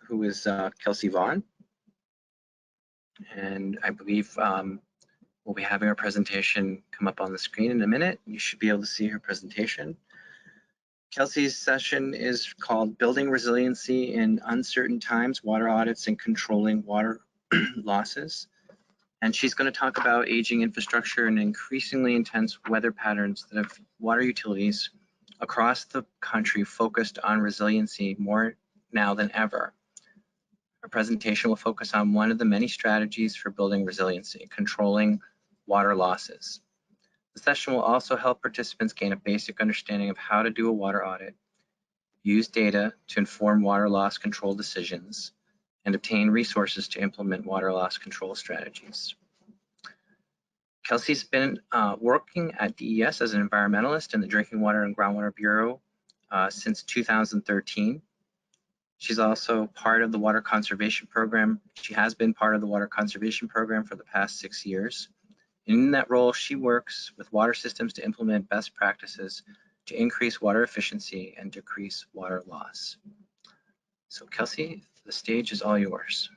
who is Kelsey Vaughn. And I believe we'll be having our presentation come up on the screen in a minute. You should be able to see her presentation. Kelsey's session is called Building Resiliency in Uncertain Times, Water Audits and Controlling Water Losses. And she's going to talk about aging infrastructure and increasingly intense weather patterns that have water utilities across the country focused on resiliency more now than ever. Our presentation will focus on one of the many strategies for building resiliency, controlling water losses. The session will also help participants gain a basic understanding of how to do a water audit, use data to inform water loss control decisions, and obtain resources to implement water loss control strategies. Kelsey's been working at DES as an environmentalist in the Drinking Water and Groundwater Bureau since 2013. She's also part of the Water Conservation Program. She has been part of the Water Conservation Program for the past 6 years. In that role, she works with water systems to implement best practices to increase water efficiency and decrease water loss. So Kelsey, the stage is all yours.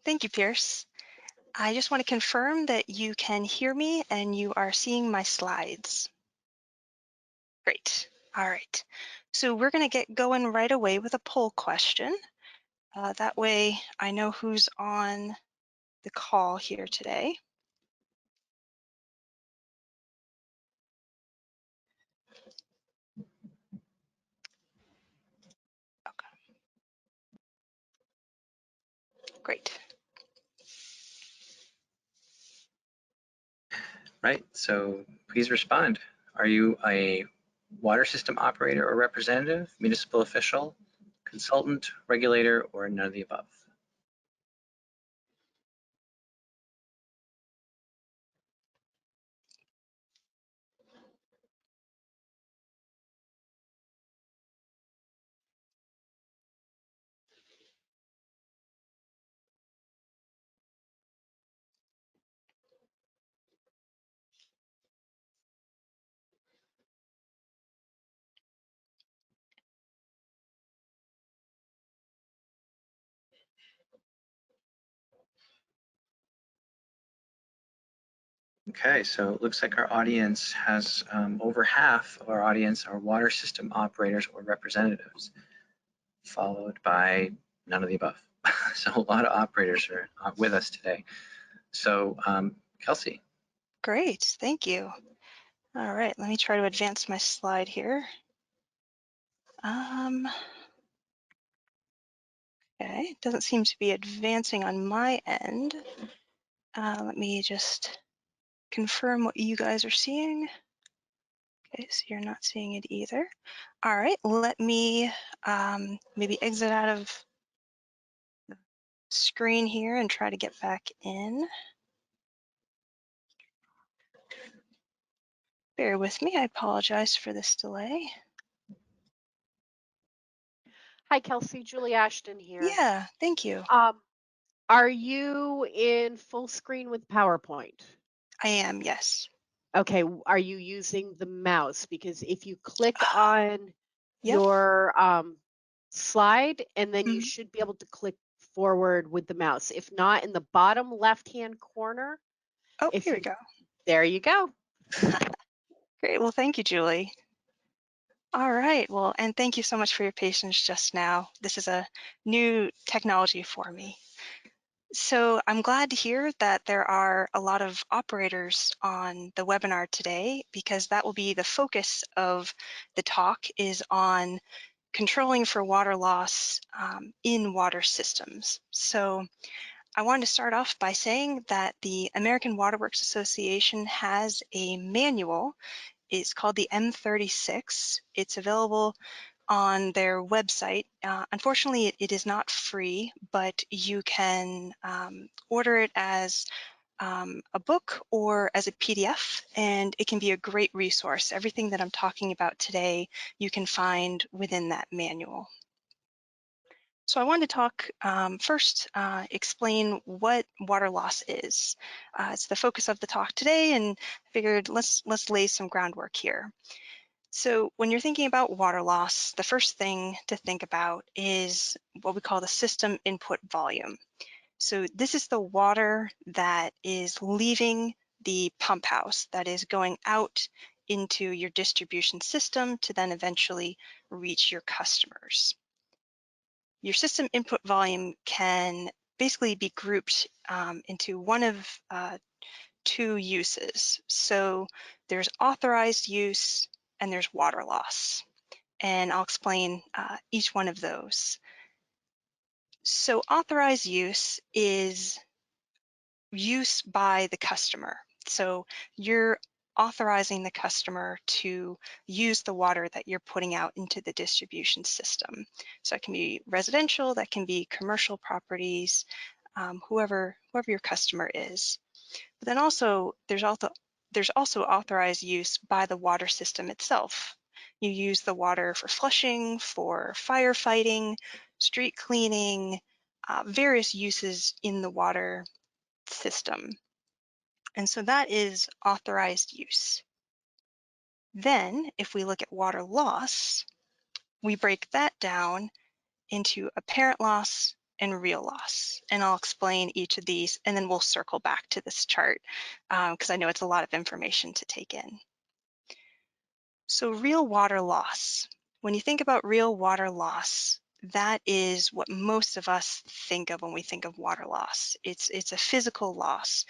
Thank you, Pierce. I just want to confirm that you can hear me and you are seeing my slides. Great. All right. So we're going to get going right away with a poll question. That way I know who's on the call here today. Okay. Great. Right, so please respond. Are you a water system operator or representative, municipal official, consultant, regulator, or none of the above? Okay, so it looks like our audience has over half of our audience are water system operators or representatives, followed by none of the above. So a lot of operators are with us today. So Kelsey. Great, thank you. All right, let me try to advance my slide here. Okay, it doesn't seem to be advancing on my end. Let me just confirm what you guys are seeing. Okay, so you're not seeing it either. All right, let me maybe exit out of the screen here and try to get back in. Bear with me, I apologize for this delay. Hi, Kelsey, Julie Ashton here. Yeah, thank you. Are you in full screen with PowerPoint? I am, yes. Okay, are you using the mouse? Because if you click on Yep. your slide, and then you should be able to click forward with the mouse. If not, in the bottom left-hand corner. Oh, here we go. There you go. Great, well, thank you, Julie. All right, well, and thank you so much for your patience just now. This is a new technology for me. So I'm glad to hear that there are a lot of operators on the webinar today, because that will be the focus of the talk, is on controlling for water loss in water systems. So I wanted to start off by saying that the American Water Works Association has a manual. It's called the M36. It's available on their website. Unfortunately, it is not free, but you can order it as a book or as a PDF, and it can be a great resource. Everything that I'm talking about today, you can find within that manual. So I wanted to talk first, explain what water loss is. It's the focus of the talk today, and I figured let's lay some groundwork here. So when you're thinking about water loss, the first thing to think about is what we call the system input volume. So this is the water that is leaving the pump house, that is going out into your distribution system to then eventually reach your customers. Your system input volume can basically be grouped into one of two uses. So there's authorized use and there's water loss. And I'll explain each one of those. So authorized use is use by the customer. So you're authorizing the customer to use the water that you're putting out into the distribution system. So it can be residential, that can be commercial properties, whoever your customer is. But then also there's also authorized use by the water system itself. You use the water for flushing, for firefighting, street cleaning, various uses in the water system. And so that is authorized use. Then if we look at water loss, we break that down into apparent loss and real loss. And I'll explain each of these and then we'll circle back to this chart because I know it's a lot of information to take in. So real water loss. When you think about real water loss, that is what most of us think of when we think of water loss. It's a physical loss.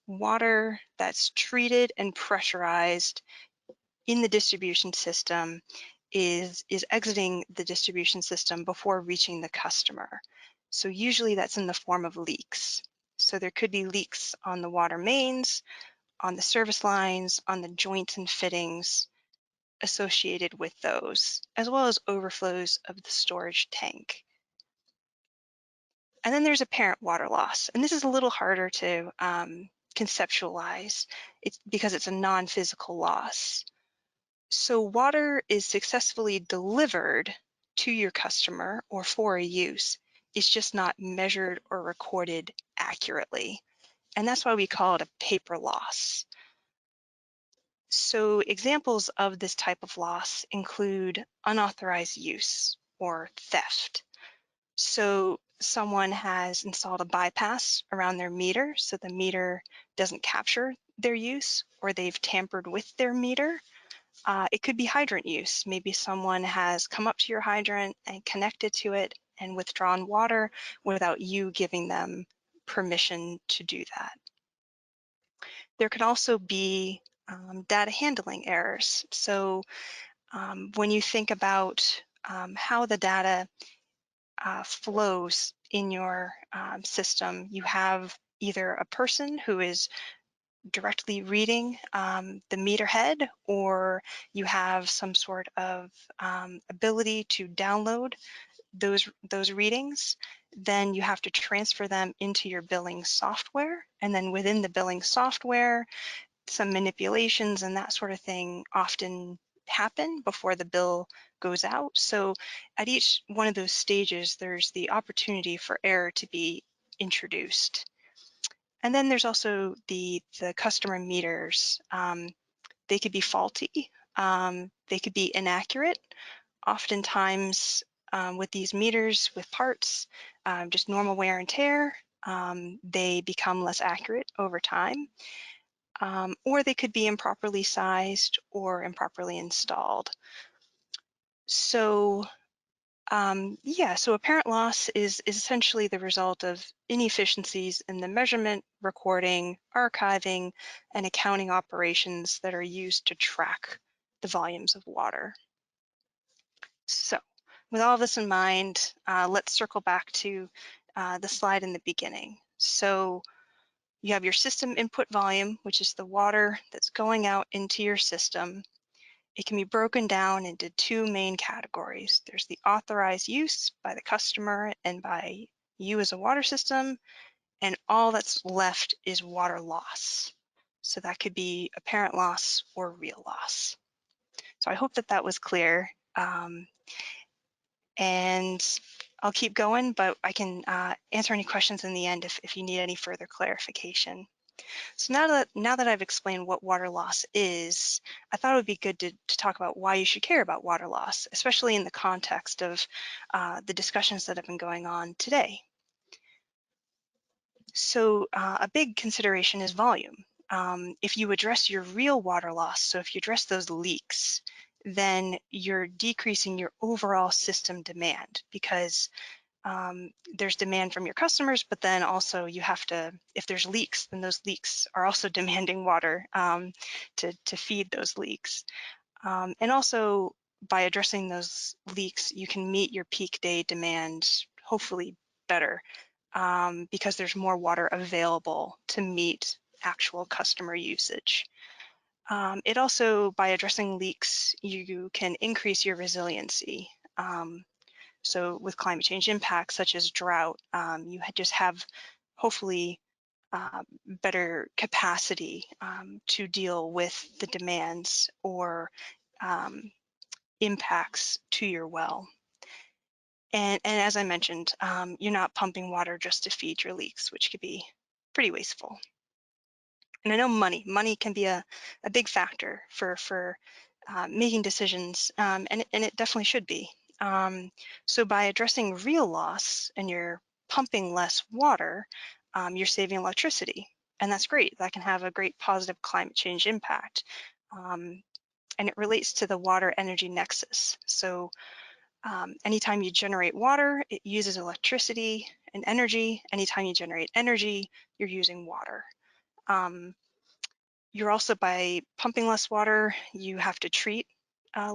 Water that's treated and pressurized in the distribution system is exiting the distribution system before reaching the customer. So usually that's in the form of leaks. So there could be leaks on the water mains, on the service lines, on the joints and fittings associated with those, as well as overflows of the storage tank. And then there's apparent water loss. And this is a little harder to conceptualize. It's because it's a non-physical loss. So water is successfully delivered to your customer or for a use. It's just not measured or recorded accurately. And that's why we call it a paper loss. So examples of this type of loss include unauthorized use or theft. So someone has installed a bypass around their meter so the meter doesn't capture their use, or they've tampered with their meter. It could be hydrant use. Maybe someone has come up to your hydrant and connected to it and withdrawn water without you giving them permission to do that. There could also be data handling errors. So when you think about how the data flows in your system, you have either a person who is directly reading the meter head, or you have some sort of ability to download those readings. Then you have to transfer them into your billing software, and then within the billing software, some manipulations and that sort of thing often happen before the bill goes out. So at each one of those stages, there's the opportunity for error to be introduced. And then there's also the customer meters. They could be faulty, they could be inaccurate. Oftentimes with these meters, with parts, just normal wear and tear, they become less accurate over time. Or they could be improperly sized or improperly installed. So yeah, so apparent loss is essentially the result of inefficiencies in the measurement, recording, archiving, and accounting operations that are used to track the volumes of water. So with all this in mind, let's circle back to the slide in the beginning. So you have your system input volume, which is the water that's going out into your system. It can be broken down into two main categories. There's the authorized use by the customer and by you as a water system, and all that's left is water loss. So that could be apparent loss or real loss. So I hope that that was clear. And I'll keep going, but I can answer any questions in the end if you need any further clarification. So now that I've explained what water loss is, I thought it would be good to talk about why you should care about water loss, especially in the context of the discussions that have been going on today. So a big consideration is volume. If you address your real water loss, so if you address those leaks, then you're decreasing your overall system demand, because there's demand from your customers, but then also you have to, if there's leaks, then those leaks are also demanding water to feed those leaks. And also by addressing those leaks, you can meet your peak day demand hopefully better, because there's more water available to meet actual customer usage. It also, by addressing leaks, you can increase your resiliency. So with climate change impacts such as drought, you just have hopefully better capacity to deal with the demands or impacts to your well. And as I mentioned, you're not pumping water just to feed your leaks, which could be pretty wasteful. And I know money can be a big factor for making decisions, and it definitely should be. So by addressing real loss and you're pumping less water, you're saving electricity, and that's great. That can have a great positive climate change impact. And it relates to the water energy nexus. So anytime you generate water, it uses electricity and energy. Anytime you generate energy, you're using water. You're also, by pumping less water, you have to treat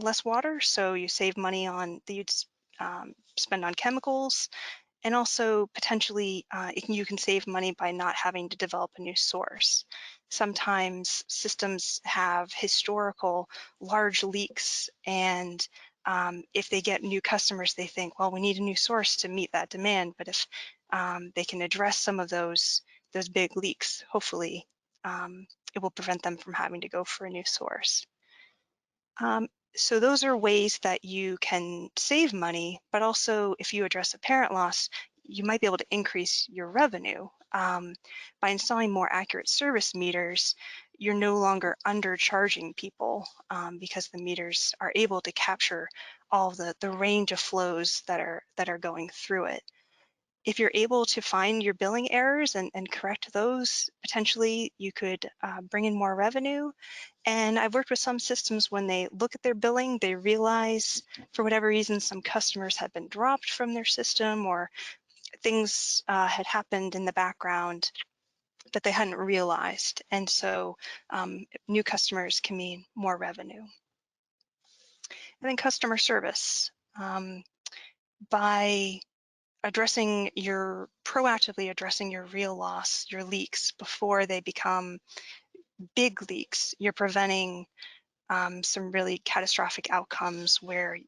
less water, so you save money on that you'd spend on chemicals, and also potentially you can save money by not having to develop a new source. Sometimes systems have historical large leaks, and if they get new customers, they think, well, we need a new source to meet that demand. But if they can address some of those big leaks, hopefully it will prevent them from having to go for a new source. So those are ways that you can save money, but also if you address apparent loss, you might be able to increase your revenue. By installing more accurate service meters, you're no longer undercharging people because the meters are able to capture all the range of flows that are going through it. If you're able to find your billing errors and correct those, potentially you could bring in more revenue. And I've worked with some systems, when they look at their billing, they realize for whatever reason some customers had been dropped from their system, or things had happened in the background that they hadn't realized. And so new customers can mean more revenue. And then customer service. By proactively addressing your real loss, your leaks, before they become big leaks, you're preventing some really catastrophic outcomes where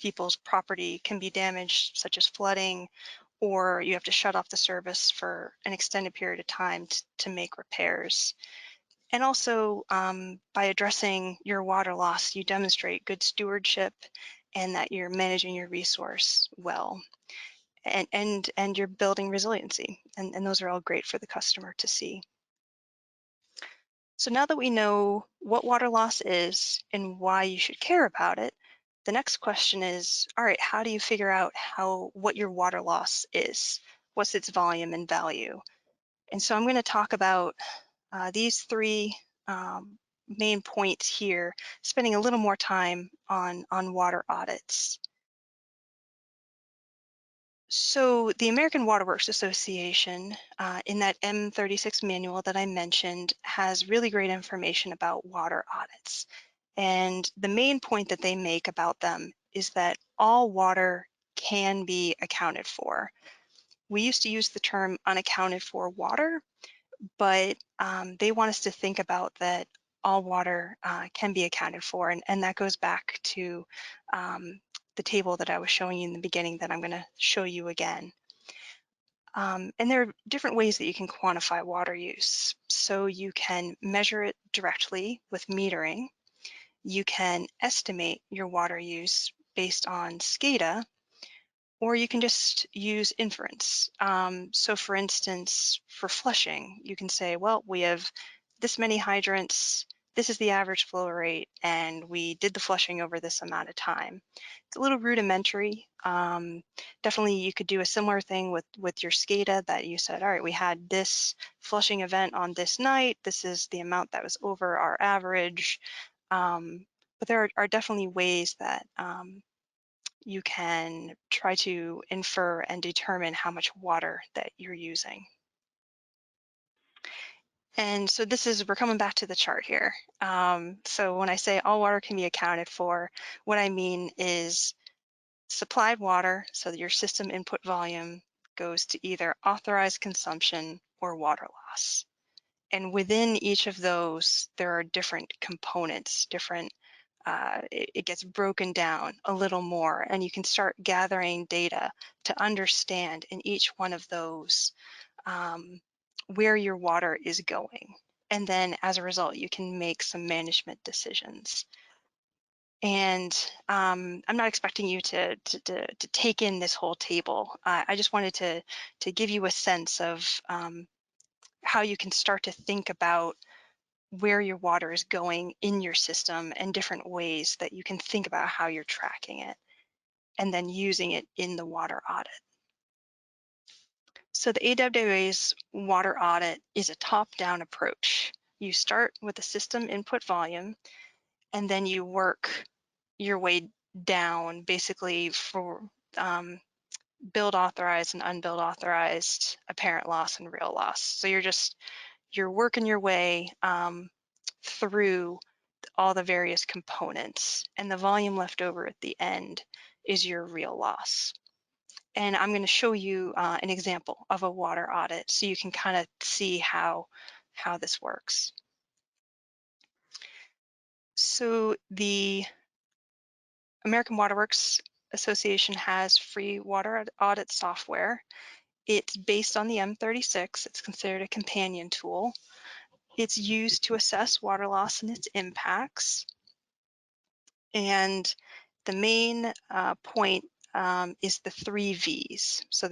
people's property can be damaged, such as flooding, or you have to shut off the service for an extended period of time to make repairs. And also by addressing your water loss, you demonstrate good stewardship and that you're managing your resource well. And you're building resiliency, and those are all great for the customer to see. So now that we know what water loss is and why you should care about it, the next question is, all right, how do you figure out what your water loss is? What's its volume and value? And so I'm going to talk about these three main points here, spending a little more time on water audits. So the American Water Works Association, in that M36 manual that I mentioned, has really great information about water audits. And the main point that they make about them is that all water can be accounted for. We used to use the term unaccounted for water, but they want us to think about that all water can be accounted for, and that goes back to the table that I was showing you in the beginning that I'm going to show you again. And there are different ways that you can quantify water use. So you can measure it directly with metering. You can estimate your water use based on SCADA, or you can just use inference. So for instance, for flushing, you can say, well, we have this many hydrants, this is the average flow rate, and we did the flushing over this amount of time. It's a little rudimentary. Definitely you could do a similar thing with your SCADA, that you said, all right, we had this flushing event on this night, this is the amount that was over our average. But there are definitely ways that you can try to infer and determine how much water that you're using. And so we're coming back to the chart here. So when I say all water can be accounted for, what I mean is supplied water, so that your system input volume goes to either authorized consumption or water loss. And within each of those, there are different components, it gets broken down a little more, and you can start gathering data to understand in each one of those where your water is going. And then as a result, you can make some management decisions. And I'm not expecting you to take in this whole table. I just wanted to give you a sense of how you can start to think about where your water is going in your system and different ways that you can think about how you're tracking it and then using it in the water audit. So the AWA's water audit is a top-down approach. You start with the system input volume, and then you work your way down basically for billed authorized and unbilled authorized, apparent loss and real loss. So you're working your way through all the various components, and the volume left over at the end is your real loss. And I'm going to show you an example of a water audit so you can kind of see how this works. So the American Water Works Association has free water audit software. It's based on the M36. It's considered a companion tool. It's used to assess water loss and its impacts. And the main point is the 3 V's. So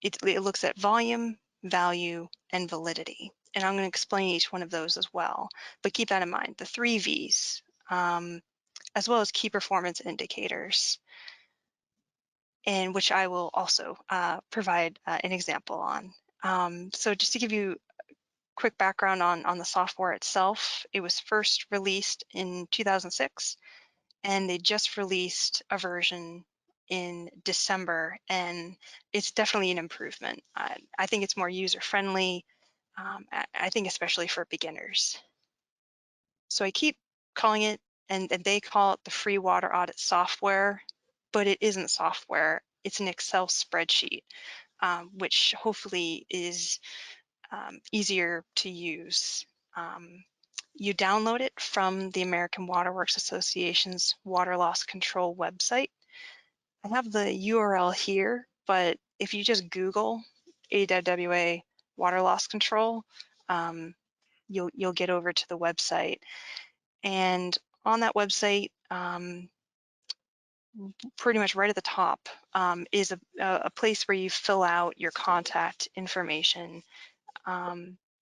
it looks at volume, value, and validity. And I'm going to explain each one of those as well. But keep that in mind, the 3 V's, as well as key performance indicators, and which I will also provide an example on. So just to give you quick background on the software itself, it was first released in 2006. And they just released a version in December, and it's definitely an improvement. I think it's more user-friendly, I think especially for beginners. So I keep calling it, and they call it the free water audit software, but it isn't software. It's an Excel spreadsheet, which hopefully is easier to use. You download it from the American Water Works Association's water loss control website. I have the URL here, but if you just Google AWA water loss control, you'll get over to the website. And on that website, pretty much right at the top is a place where you fill out your contact information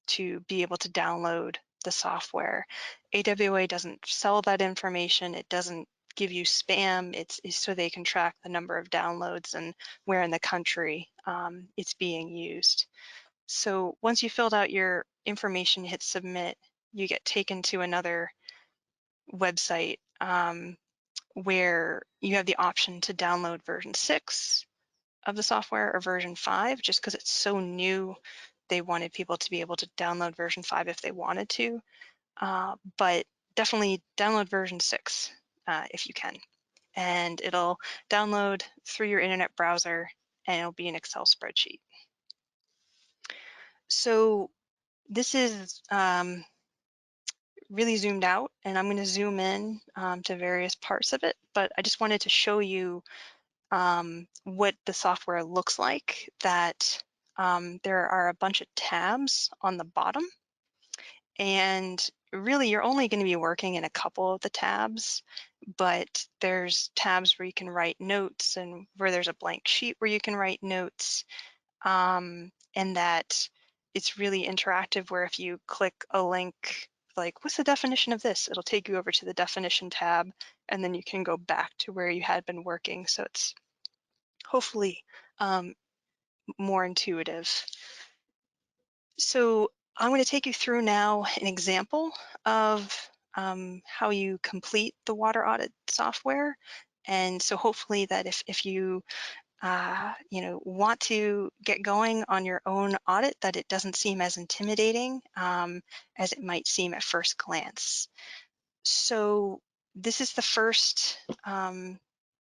to be able to download the software. AWA doesn't sell that information. It doesn't give you spam. It's so they can track the number of downloads and where in the country it's being used. So once you filled out your information, hit submit, you get taken to another website where you have the option to download version 6 of the software or version 5. Just because it's so new, they wanted people to be able to download version 5 if they wanted to, but definitely download version 6 if you can. And it'll download through your internet browser, and it'll be an Excel spreadsheet. So this is really zoomed out, and I'm going to zoom in to various parts of it, but I just wanted to show you what the software looks like, that there are a bunch of tabs on the bottom, and really you're only going to be working in a couple of the tabs, but there's tabs where you can write notes and where there's a blank sheet where you can write notes, and that it's really interactive where if you click a link like what's the definition of this, it'll take you over to the definition tab, and then you can go back to where you had been working. So it's hopefully more intuitive. So I'm going to take you through now an example of how you complete the water audit software. And so hopefully that if you want to get going on your own audit, that it doesn't seem as intimidating as it might seem at first glance. So this is the first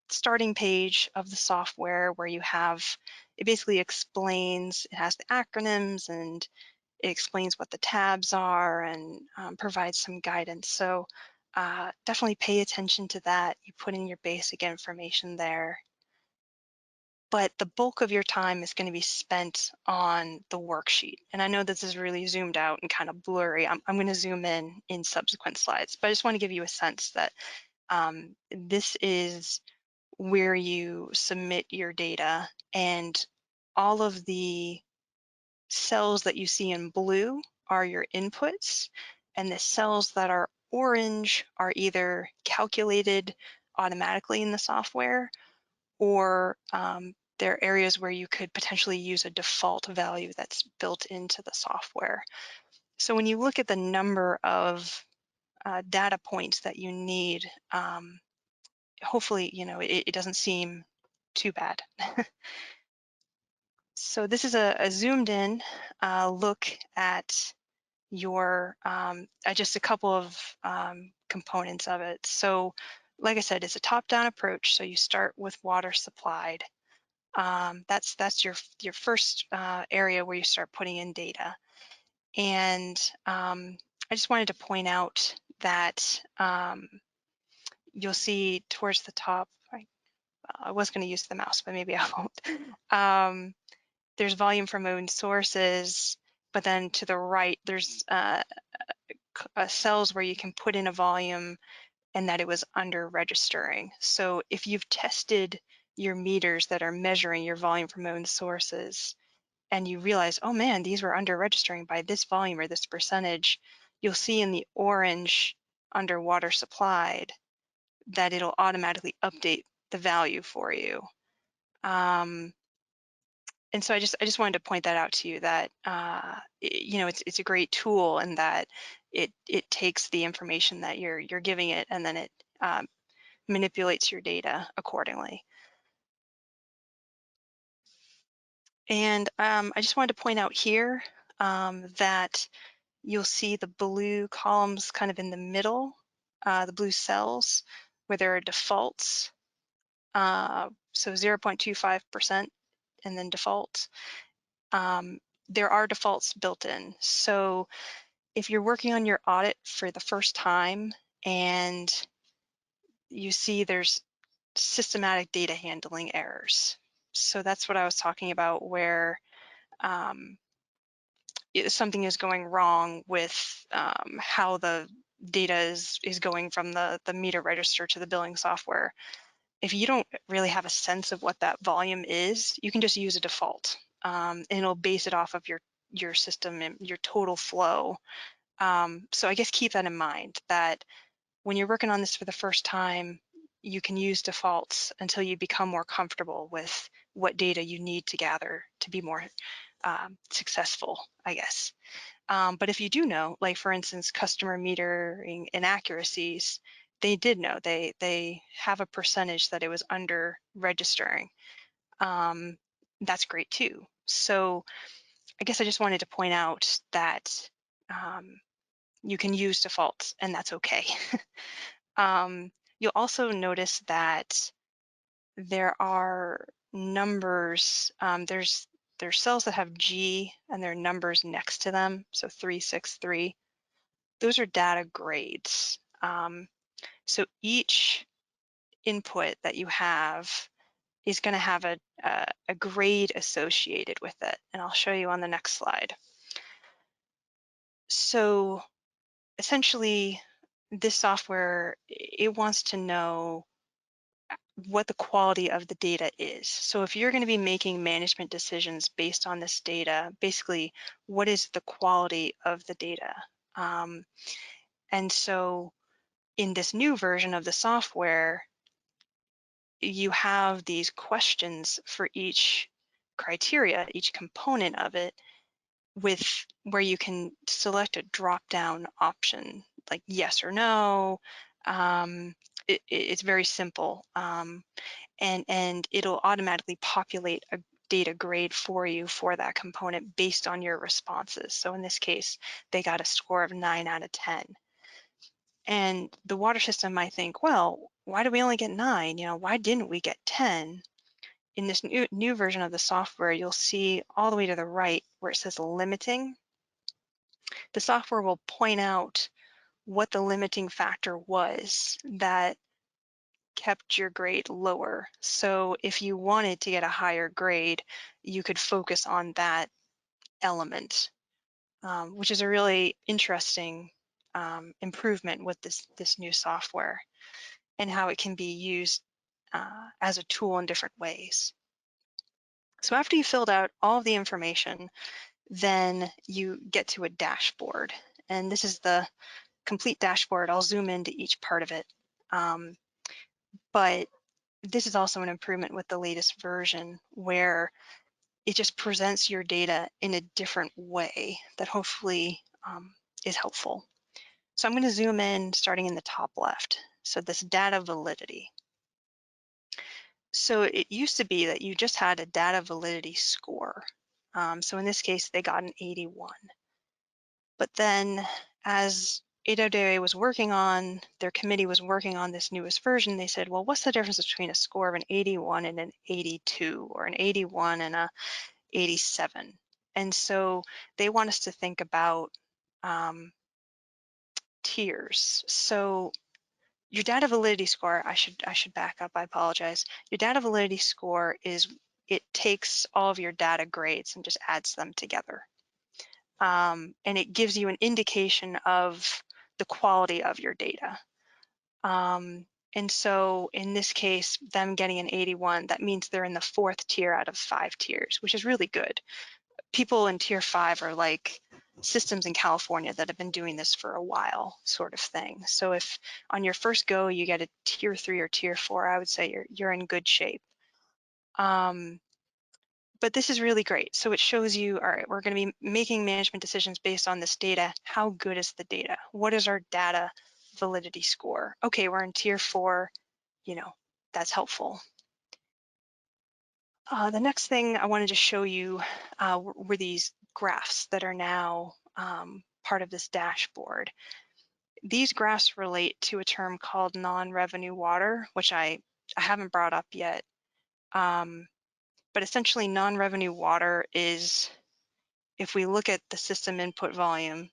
starting page of the software where you have, it basically explains, it has the acronyms and it explains what the tabs are and provides some guidance. So definitely pay attention to that. You put in your basic information there. But the bulk of your time is going to be spent on the worksheet. And I know this is really zoomed out and kind of blurry. I'm going to zoom in subsequent slides, but I just want to give you a sense that this is where you submit your data, and all of the cells that you see in blue are your inputs, and the cells that are orange are either calculated automatically in the software, or there are areas where you could potentially use a default value that's built into the software. So when you look at the number of data points that you need, hopefully, it doesn't seem too bad. So this is a zoomed in look at your, just a couple of components of it. So like I said, it's a top-down approach. So you start with water supplied. That's your first area where you start putting in data. And I just wanted to point out that you'll see towards the top, I was going to use the mouse, but maybe I won't. There's volume from own sources, but then to the right, there's cells where you can put in a volume and that it was under registering. So if you've tested your meters that are measuring your volume from own sources and you realize, oh man, these were under registering by this volume or this percentage, you'll see in the orange under water supplied that it'll automatically update the value for you. And so I just wanted to point that out to you that it's a great tool in that it takes the information that you're giving it and then it manipulates your data accordingly. And I just wanted to point out here that you'll see the blue columns kind of in the middle, the blue cells where there are defaults. So 0.25% and then default. There are defaults built in. So if you're working on your audit for the first time and you see there's systematic data handling errors. So that's what I was talking about where something is going wrong with how the data is going from the meter register to the billing software. If you don't really have a sense of what that volume is, you can just use a default and it'll base it off of your system and your total flow. So I guess keep that in mind that when you're working on this for the first time, you can use defaults until you become more comfortable with what data you need to gather to be more successful, I guess. But if you do know, like for instance, customer metering inaccuracies, they did know, they have a percentage that it was under registering. That's great too. So I guess I just wanted to point out that you can use defaults and that's okay. You'll also notice that there are numbers, there's cells that have G and there are numbers next to them, so 363. Those are data grades. So each input that you have is going to have a grade associated with it, and I'll show you on the next slide. So essentially, this software, it wants to know what the quality of the data is. So if you're going to be making management decisions based on this data, basically, what is the quality of the data? And so in this new version of the software, you have these questions for each criteria, each component of it, with where you can select a drop-down option, like yes or no. It's very simple. And it'll automatically populate a data grade for you for that component based on your responses. So in this case, they got a score of 9 out of 10. And the water system might think, well, why do we only get 9? Why didn't we get 10? In this new version of the software, you'll see all the way to the right where it says limiting. The software will point out what the limiting factor was that kept your grade lower. So if you wanted to get a higher grade, you could focus on that element, which is a really interesting improvement with this new software and how it can be used as a tool in different ways. So after you filled out all of the information, then you get to a dashboard. And this is the complete dashboard. I'll zoom into each part of it. But this is also an improvement with the latest version where it just presents your data in a different way that hopefully is helpful. So I'm going to zoom in starting in the top left. So this data validity. So it used to be that you just had a data validity score. So in this case, they got an 81. But then as AWA was working on, their committee was working on this newest version, they said, well, what's the difference between a score of an 81 and an 82, or an 81 and a 87? And so they want us to think about tiers. So your data validity score, I should back up, I apologize. Your data validity score is, it takes all of your data grades and just adds them together. And it gives you an indication of the quality of your data. And so in this case, them getting an 81, that means they're in the 4th tier out of 5 tiers, which is really good. People in tier 5 are like systems in California that have been doing this for a while, sort of thing. So if on your first go you get a tier 3 or tier 4, I would say you're in good shape. But this is really great. So it shows you, all right, we're going to be making management decisions based on this data. How good is the data? What is our data validity score? Okay, we're in tier 4, that's helpful. The next thing I wanted to show you were these graphs that are now part of this dashboard. These graphs relate to a term called non-revenue water, which I haven't brought up yet. But essentially non-revenue water is, if we look at the system input volume,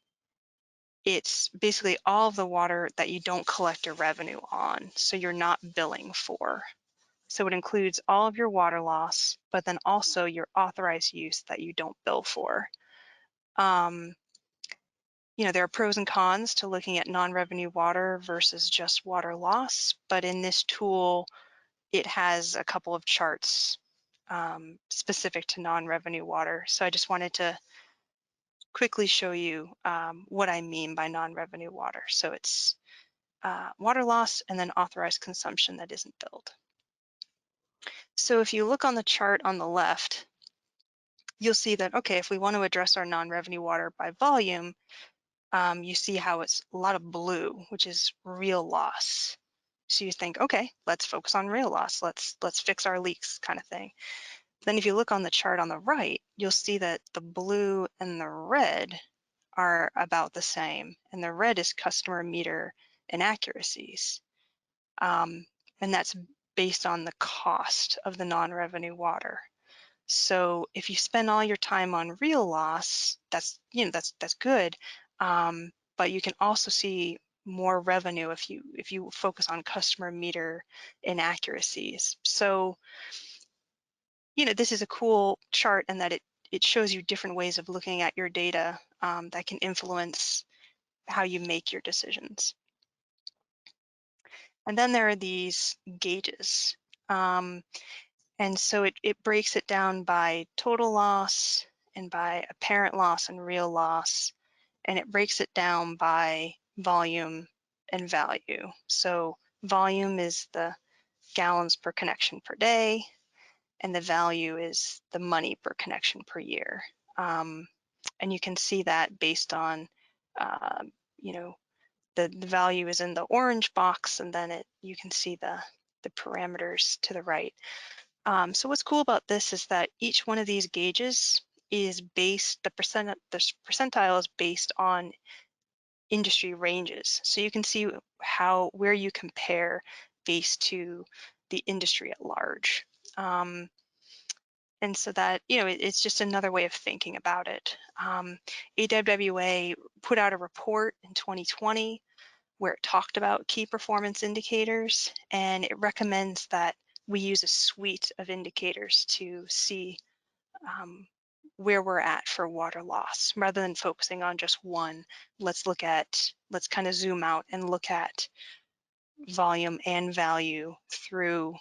it's basically all of the water that you don't collect a revenue on, so you're not billing for. So it includes all of your water loss, but then also your authorized use that you don't bill for. There are pros and cons to looking at non-revenue water versus just water loss, but in this tool, it has a couple of charts specific to non-revenue water. So I just wanted to quickly show you what I mean by non-revenue water. So it's water loss and then authorized consumption that isn't billed. So if you look on the chart on the left, you'll see that, okay, if we want to address our non-revenue water by volume, you see how it's a lot of blue, which is real loss. So you think, okay, let's focus on real loss. Let's fix our leaks kind of thing. Then if you look on the chart on the right, you'll see that the blue and the red are about the same. And the red is customer meter inaccuracies. And that's based on the cost of the non-revenue water. So if you spend all your time on real loss, that's good. But you can also see more revenue if you focus on customer meter inaccuracies. So, this is a cool chart in that it shows you different ways of looking at your data that can influence you make your decisions. And then there are these gauges. And so it breaks it down by total loss and by apparent loss and real loss. And it breaks it down by volume and value. So volume is the gallons per connection per day, and the value is the money per connection per year. And you can see that based on, you know, the value is in the orange box, and then you can see the parameters to the right. So what's cool about this is that each one of these gauges is based, the percentile is based on industry ranges. So you can see where you compare based to the industry at large. And so that, it's just another way of thinking about it. AWA put out a report in 2020 where it talked about key performance indicators, and it recommends that we use a suite of indicators to see where we're at for water loss, rather than focusing on just one. Let's kind of zoom out and look at volume and value through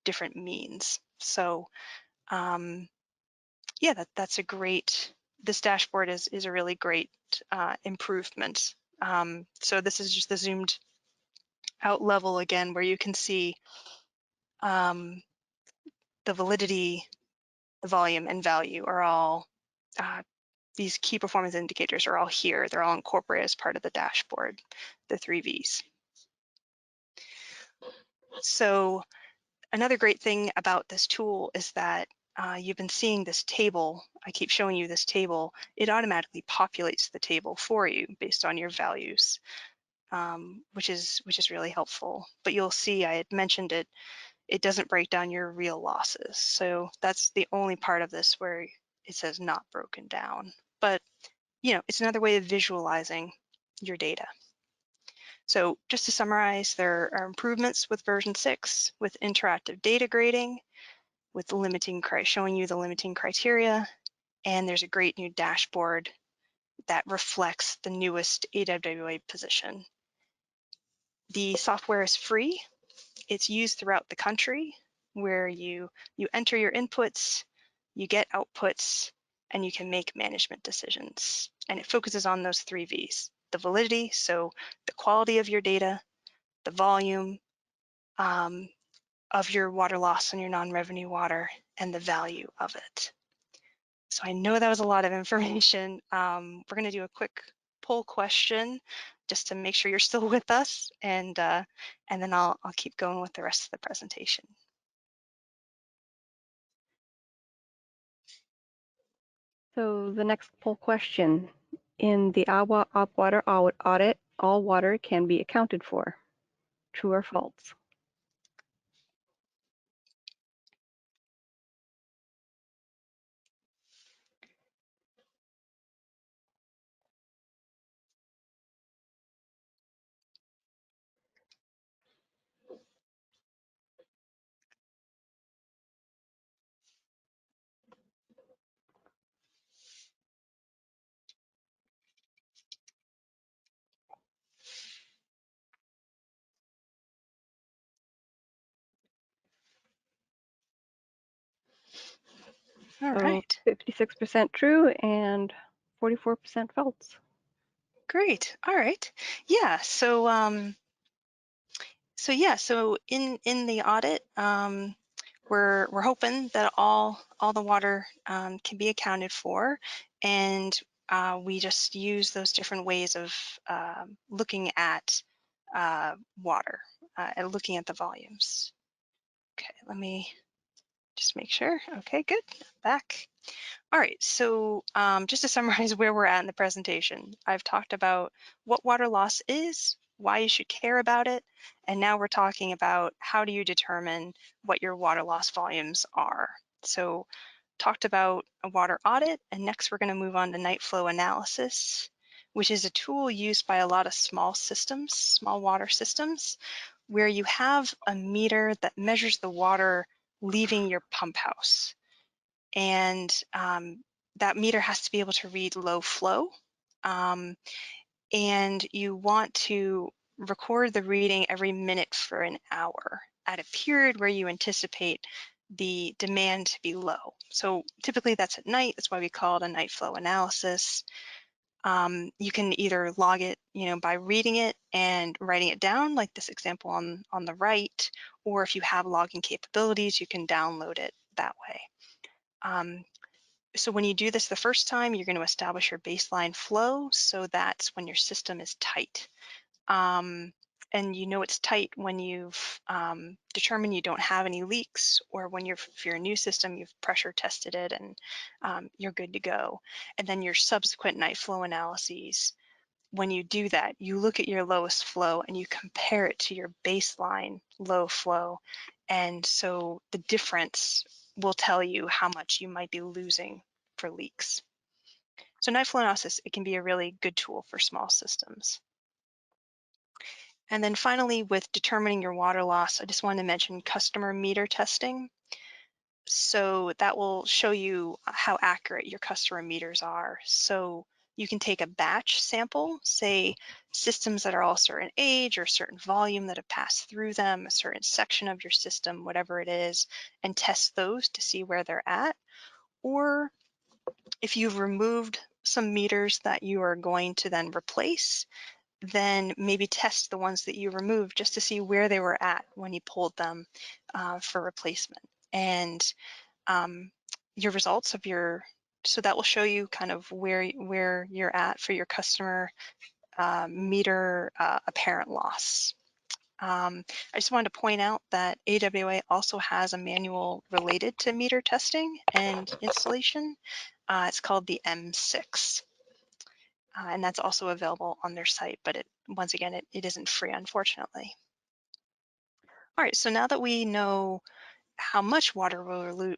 different means. So yeah, this dashboard is a really great improvement. So this is just the zoomed out level again, where you can see the validity, the volume, and value are all, these key performance indicators are all here. They're all incorporated as part of the dashboard, the 3 Vs. So another great thing about this tool is that you've been seeing this table. I keep showing you this table. It automatically populates the table for you based on your values, which is really helpful. But you'll see, I had mentioned it doesn't break down your real losses. So that's the only part of this where it says not broken down. But it's another way of visualizing your data. So just to summarize, there are improvements with version 6 with interactive data grading, with showing you the limiting criteria, and there's a great new dashboard that reflects the newest AWA position. The software is free. It's used throughout the country, where you enter your inputs, you get outputs, and you can make management decisions. And it focuses on those 3 Vs: the validity, so the quality of your data, the volume of your water loss and your non-revenue water, and the value of it. So I know that was a lot of information. We're going to do a quick poll question just to make sure you're still with us, and then I'll keep going with the rest of the presentation. So the next poll question: in the AWA water audit, all water can be accounted for. True or false? All So right, 56% true and 44% false. great. All right, yeah. So so in the audit, we're hoping that all the water can be accounted for, and we just use those different ways of looking at water and looking at the volumes. Okay, let me just make sure. Okay, good. Back. All right, so just to summarize where we're at in the presentation, I've talked about what water loss is, why you should care about it, and now we're talking about how do you determine what your water loss volumes are. So talked about a water audit, and next we're going to move on to NightFlow Analysis, which is a tool used by a lot of small water systems, where you have a meter that measures the water leaving your pump house. And that meter has to be able to read low flow and you want to record the reading every minute for an hour at a period where you anticipate the demand to be low. So typically that's at night. That's why we call it a NightFlow analysis. You can either log it, by reading it and writing it down, like this example on the right, or if you have logging capabilities, you can download it that way. So when you do this the first time, you're going to establish your baseline flow. So that's when your system is tight. And it's tight when you've determined you don't have any leaks, or when if you're a new system, you've pressure tested it and you're good to go. And then your subsequent NightFlow analyses, when you do that, you look at your lowest flow and you compare it to your baseline low flow. And so the difference will tell you how much you might be losing for leaks. So NightFlow analysis, it can be a really good tool for small systems. And then finally, with determining your water loss, I just wanted to mention customer meter testing. So that will show you how accurate your customer meters are. So you can take a batch sample, say systems that are all a certain age or a certain volume that have passed through them, a certain section of your system, whatever it is, and test those to see where they're at. Or if you've removed some meters that you are going to then replace, then maybe test the ones that you removed just to see where they were at when you pulled them for replacement. And your results of so that will show you kind of where you're at for your customer meter apparent loss. I just wanted to point out that AWA also has a manual related to meter testing and installation. It's called the M6. And that's also available on their site, but once again, it isn't free, unfortunately. All right, so now that we know how much water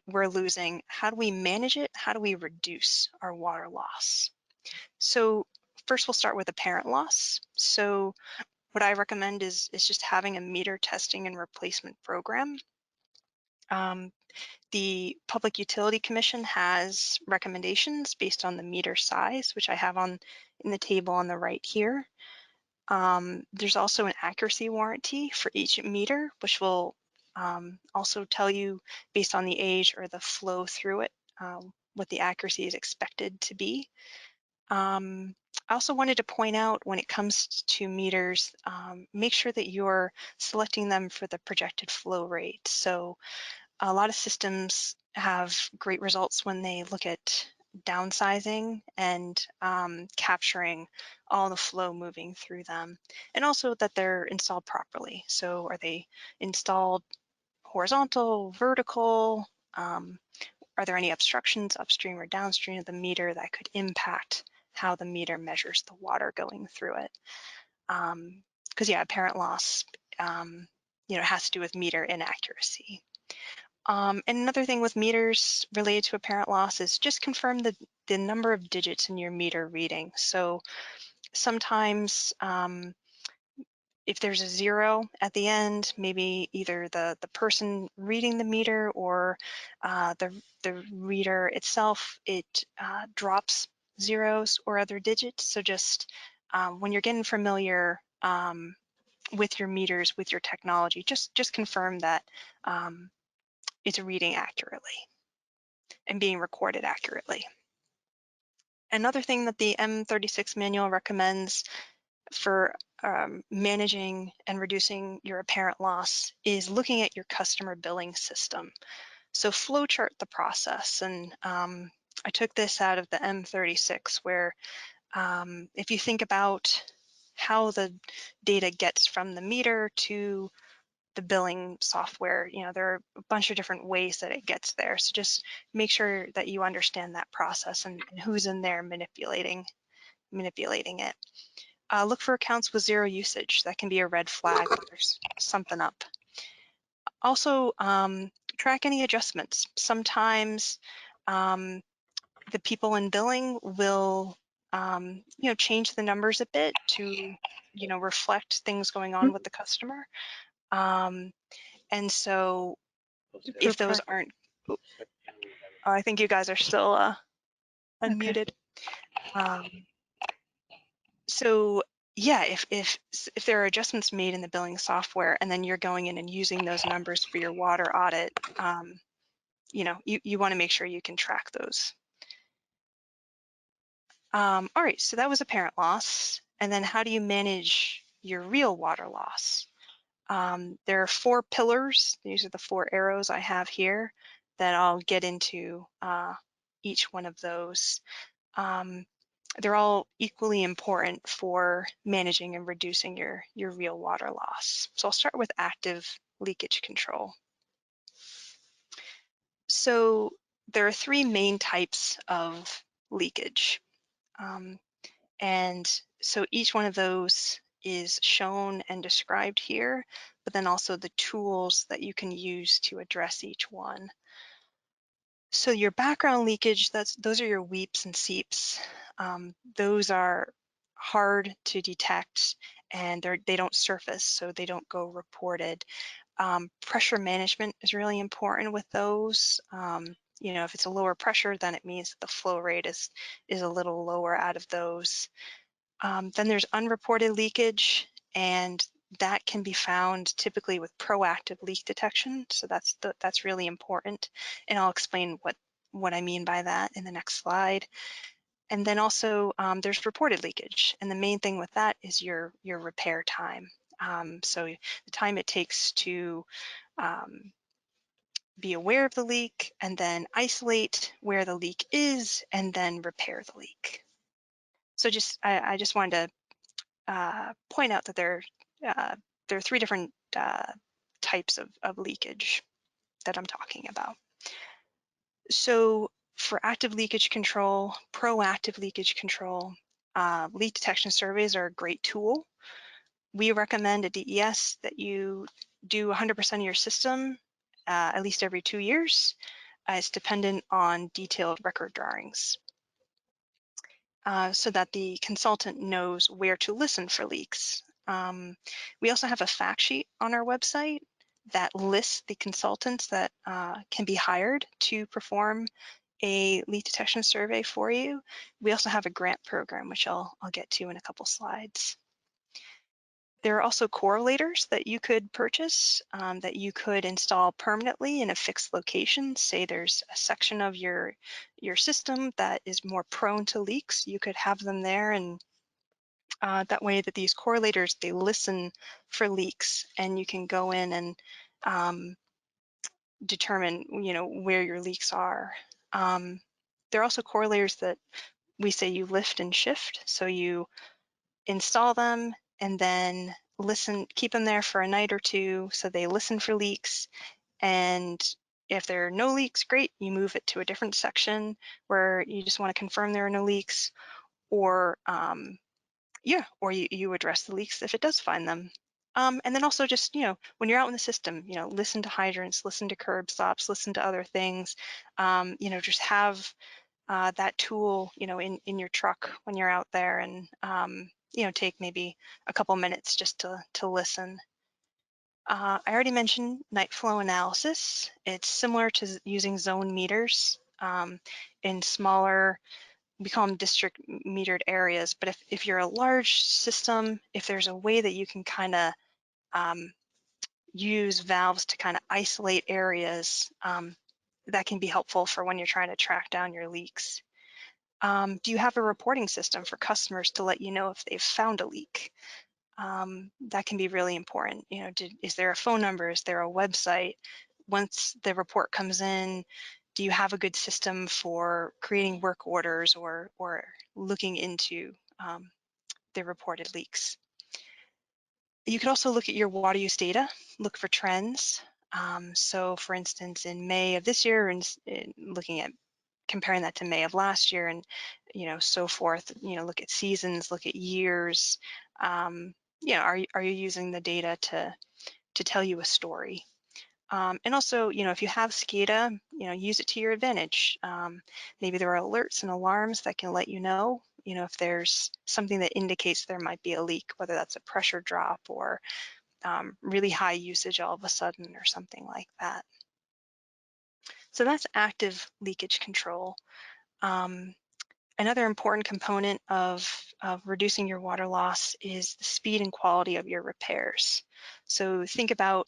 we're losing, how do we manage it? How do we reduce our water loss? So first we'll start with apparent loss. So what I recommend is just having a meter testing and replacement program. The Public Utility Commission has recommendations based on the meter size, which I have in the table on the right here. There's also an accuracy warranty for each meter, which will also tell you based on the age or the flow through it, what the accuracy is expected to be. I also wanted to point out, when it comes to meters, make sure that you're selecting them for the projected flow rate. So a lot of systems have great results when they look at downsizing and capturing all the flow moving through them, and also that they're installed properly. So are they installed horizontal, vertical? Are there any obstructions upstream or downstream of the meter that could impact how the meter measures the water going through it? Because apparent loss, has to do with meter inaccuracy. And another thing with meters related to apparent loss is just confirm the number of digits in your meter reading. So sometimes if there's a 0 at the end, maybe either the person reading the meter or the reader itself, it drops zeros or other digits. So just when you're getting familiar with your meters, with your technology, just confirm that it's reading accurately and being recorded accurately. Another thing that the M36 manual recommends for managing and reducing your apparent loss is looking at your customer billing system. So flowchart the process, and I took this out of the M36, where if you think about how the data gets from the meter to the billing software, there are a bunch of different ways that it gets there. So just make sure that you understand that process and who's in there manipulating it. Look for accounts with 0 usage. That can be a red flag when there's something up. Also, track any adjustments. Sometimes the people in billing will change the numbers a bit to reflect things going on with the customer. And so if those aren't, I think you guys are still unmuted. So yeah, if there are adjustments made in the billing software and then you're going in and using those numbers for your water audit, you know, you want to make sure you can track those. All right, so that was apparent loss. And then how do you manage your real water loss? There are 4 pillars. These are the 4 arrows I have here that I'll get into each one of those. They're all equally important for managing and reducing your real water loss. So I'll start with active leakage control. So there are 3 main types of leakage. And so each one of those is shown and described here, but then also the tools that you can use to address each one. So your background leakage, those are your weeps and seeps. Those are hard to detect and they don't surface, so they don't go reported. Pressure management is really important with those. You know, if it's a lower pressure, then it means that the flow rate is a little lower out of those. Then there's unreported leakage, and that can be found typically with proactive leak detection. So that's really important, and I'll explain what I mean by that in the next slide. And then also there's reported leakage, and the main thing with that is your repair time. So the time it takes to be aware of the leak, and then isolate where the leak is, and then repair the leak. So I just wanted to point out that there are 3 different types of leakage that I'm talking about. So for active leakage control, proactive leakage control, leak detection surveys are a great tool. We recommend at DES that you do 100% of your system at least every 2 years. It's dependent on detailed record drawings. So that the consultant knows where to listen for leaks. We also have a fact sheet on our website that lists the consultants that can be hired to perform a leak detection survey for you. We also have a grant program, which I'll get to in a couple slides. There are also correlators that you could purchase that you could install permanently in a fixed location. Say there's a section of your system that is more prone to leaks, you could have them there, and that way that these correlators, they listen for leaks, and you can go in and determine, you know, where your leaks are. There are also correlators that we say you lift and shift. So you install them and then keep them there for a night or 2 so they listen for leaks. And if there are no leaks, great, you move it to a different section where you just want to confirm there are no leaks, or or you address the leaks if it does find them. And then also just, you know, when you're out in the system, you know, listen to hydrants, listen to curb stops, listen to other things, you know, just have that tool, you know, in your truck when you're out there, and you know, take maybe a couple minutes just to listen. I already mentioned NightFlow Analysis. It's similar to using zone meters in smaller, we call them district metered areas, but if you're a large system, if there's a way that you can kind of use valves to kind of isolate areas, that can be helpful for when you're trying to track down your leaks. Do you have a reporting system for customers to let you know if they've found a leak? That can be really important. You know, is there a phone number? Is there a website? Once the report comes in, do you have a good system for creating work orders or looking into the reported leaks? You could also look at your water use data, look for trends. So for instance, in May of this year, and looking at comparing that to May of last year, and you know, so forth, you know, look at seasons, look at years. Yeah, are you using the data to tell you a story? And also, you know, if you have SCADA, you know, use it to your advantage. Maybe there are alerts and alarms that can let you know, if there's something that indicates there might be a leak, whether that's a pressure drop or really high usage all of a sudden or something like that. So that's active leakage control. Another important component of reducing your water loss is the speed and quality of your repairs. So think about,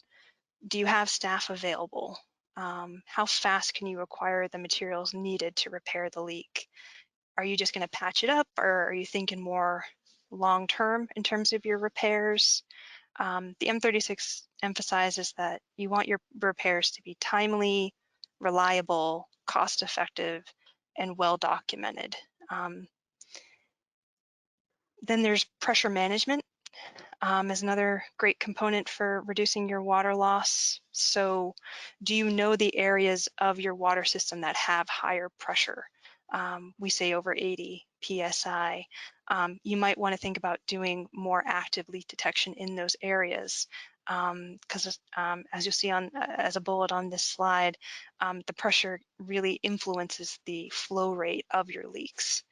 do you have staff available? How fast can you acquire the materials needed to repair the leak? Are you just going to patch it up, or are you thinking more long-term in terms of your repairs? The M36 emphasizes that you want your repairs to be timely, reliable, cost-effective, and well-documented. Then there's pressure management is another great component for reducing your water loss. So do you know the areas of your water system that have higher pressure? We say over 80 PSI. You might want to think about doing more active leak detection in those areas, because as you'll see on as a bullet on this slide, the pressure really influences the flow rate of your leaks.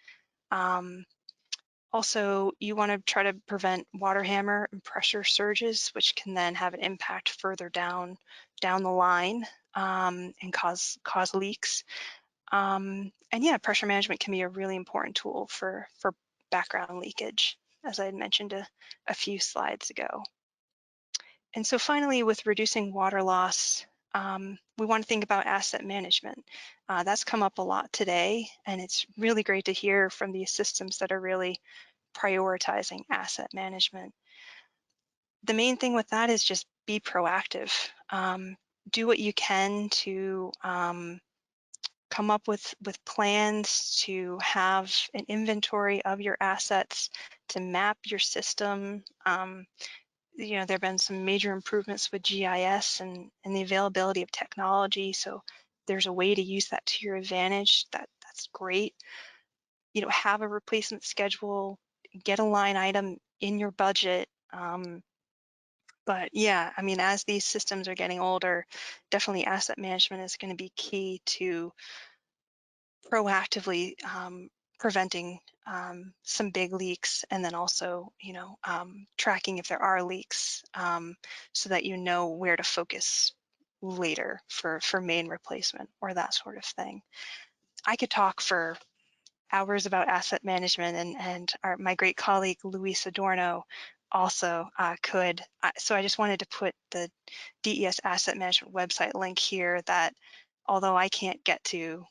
Also, you want to try to prevent water hammer and pressure surges, which can then have an impact further down the line and cause leaks. And yeah, pressure management can be a really important tool for background leakage, as I had mentioned a few slides ago. And so finally, with reducing water loss, we want to think about asset management. That's come up a lot today, and it's really great to hear from these systems that are really prioritizing asset management. The main thing with that is just be proactive. Do what you can to come up with plans to have an inventory of your assets, to map your system. You know, there have been some major improvements with GIS and the availability of technology. So there's a way to use that to your advantage. That's great. You know, have a replacement schedule, get a line item in your budget. But yeah, I mean, as these systems are getting older, definitely asset management is going to be key to proactively preventing some big leaks, and then also, you know, tracking if there are leaks, so that you know where to focus later for main replacement or that sort of thing. I could talk for hours about asset management, and my great colleague Luis Adorno also could. So I just wanted to put the DES asset management website link here, that although I can't get to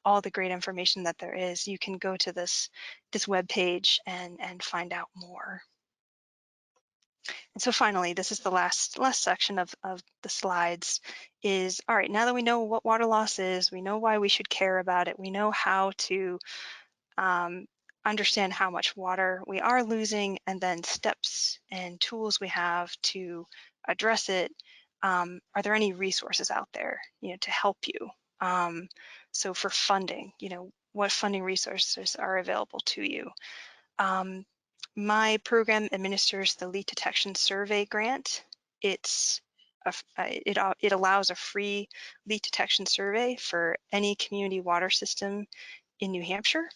all the great information that there is, you can go to this web page and find out more. And so finally, this is the last section of the slides, is all right, now that we know what water loss is, we know why we should care about it, we know how to understand how much water we are losing, and then steps and tools we have to address it. Are there any resources out there, you know, to help you? So for funding, you know, what funding resources are available to you? My program administers the Leak Detection Survey grant. It allows a free leak detection survey for any community water system in New Hampshire.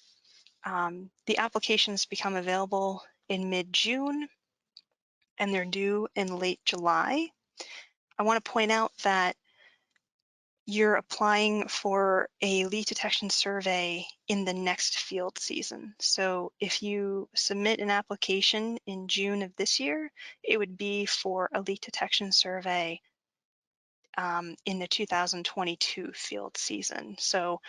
The applications become available in mid-June, and they're due in late July. I want to point out that you're applying for a leak detection survey in the next field season. So if you submit an application in June of this year, it would be for a leak detection survey in the 2022 field season. So,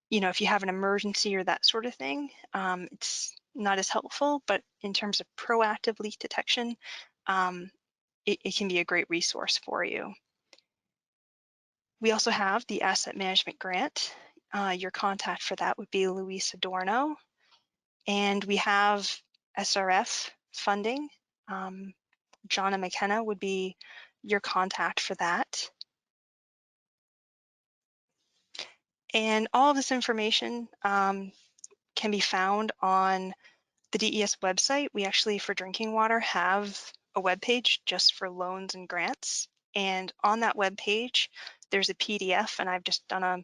you know, if you have an emergency or that sort of thing, it's not as helpful, but in terms of proactive leak detection, it can be a great resource for you. We also have the asset management grant. Your contact for that would be Luis Adorno. And we have SRF funding. Jonna McKenna would be your contact for that. And all of this information can be found on the DES website. We actually, for drinking water, have a web page just for loans and grants. And on that web page, there's a PDF, and I've just done a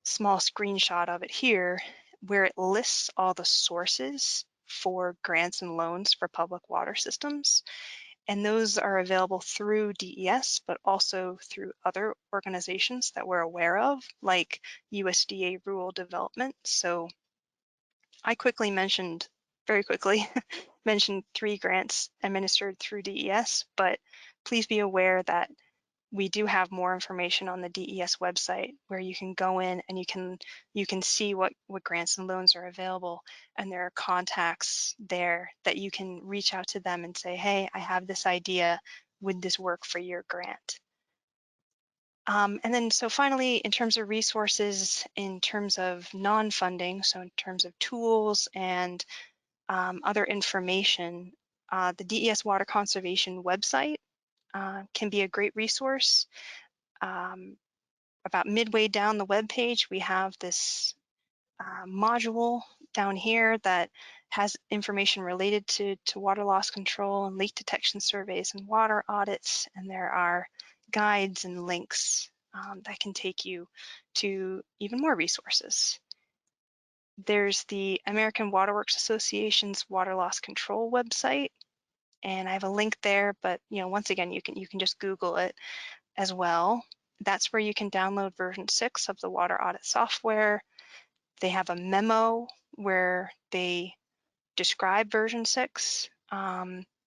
small screenshot of it here, where it lists all the sources for grants and loans for public water systems. And those are available through DES, but also through other organizations that we're aware of, like USDA Rural Development. So I very quickly mentioned 3 grants administered through DES, but please be aware that we do have more information on the DES website where you can go in and you can see what grants and loans are available, and there are contacts there that you can reach out to them and say, hey, I have this idea, would this work for your grant? And then so finally, in terms of resources, in terms of non-funding, so in terms of tools and other information, the DES Water Conservation website can be a great resource. About midway down the web page, we have this module down here that has information related to water loss control and leak detection surveys and water audits, and there are guides and links that can take you to even more resources. There's the American Water Works Association's water loss control website, and I have a link there, but once again, you can just Google it as well. That's where you can download version 6 of the water audit software. They have a memo where they describe version 6.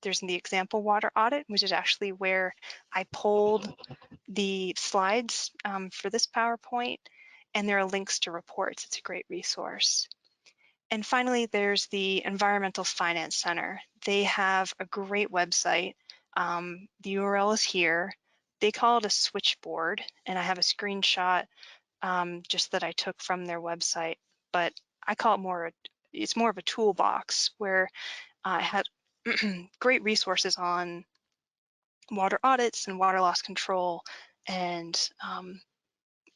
There's the example water audit, which is actually where I pulled the slides for this PowerPoint, and there are links to reports. It's a great resource. And finally, there's the Environmental Finance Center. They have a great website. The URL is here. They call it a switchboard, and I have a screenshot just that I took from their website, but I call it it's more of a toolbox where it has great resources on water audits and water loss control and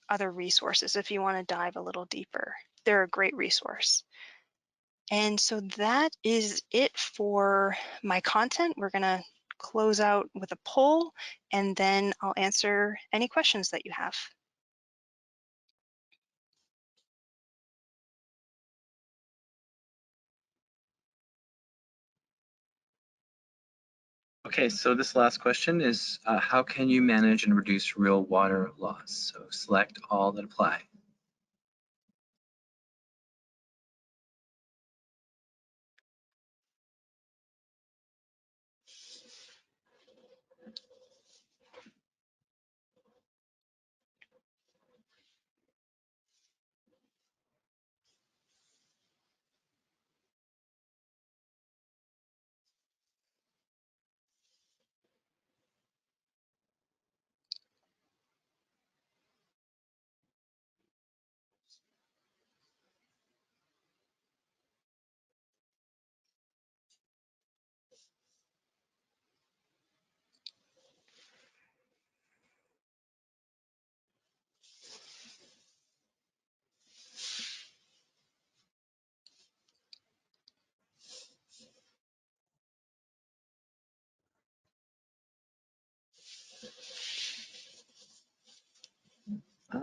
other resources if you want to dive a little deeper. They're a great resource. And so that is it for my content. We're going to close out with a poll, and then I'll answer any questions that you have. Okay, so this last question is, how can you manage and reduce real water loss? So select all that apply.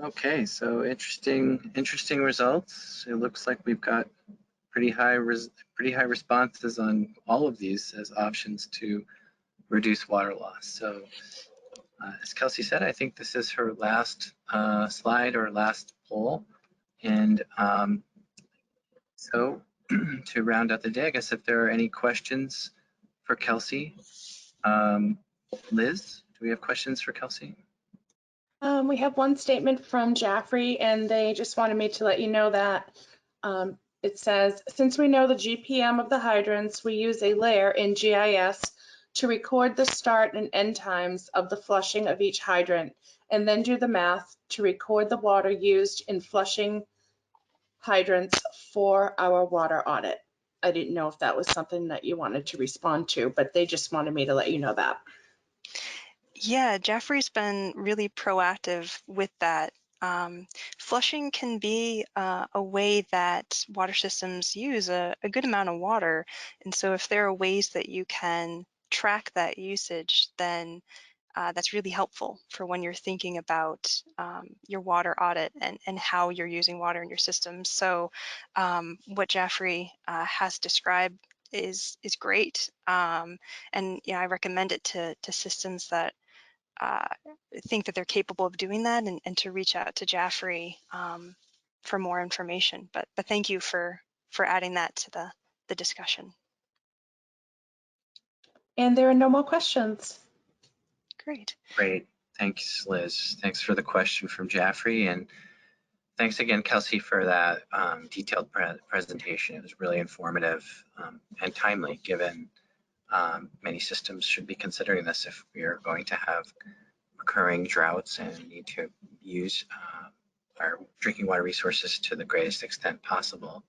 Okay, so interesting results. It looks like we've got pretty high responses on all of these as options to reduce water loss. So as Kelsey said, I think this is her last slide or last poll. And so to round out the day, I guess if there are any questions for Kelsey, Liz, do we have questions for Kelsey? We have one statement from Jaffrey, and they just wanted me to let you know that it says, since we know the GPM of the hydrants, we use a layer in GIS to record the start and end times of the flushing of each hydrant, and then do the math to record the water used in flushing hydrants for our water audit. I didn't know if that was something that you wanted to respond to, but they just wanted me to let you know that. Yeah, Jeffrey's been really proactive with that. Flushing can be a way that water systems use a good amount of water. And so if there are ways that you can track that usage, then that's really helpful for when you're thinking about your water audit and how you're using water in your system. So what Jeffrey has described is great. And I recommend it to systems that think that they're capable of doing that, and to reach out to Jaffrey for more information. But thank you for for adding that to the discussion. And there are no more questions. Great. Great. Thanks, Liz. Thanks for the question from Jaffrey. And thanks again, Kelsey, for that detailed presentation. It was really informative and timely, given many systems should be considering this if we are going to have recurring droughts and need to use our drinking water resources to the greatest extent possible.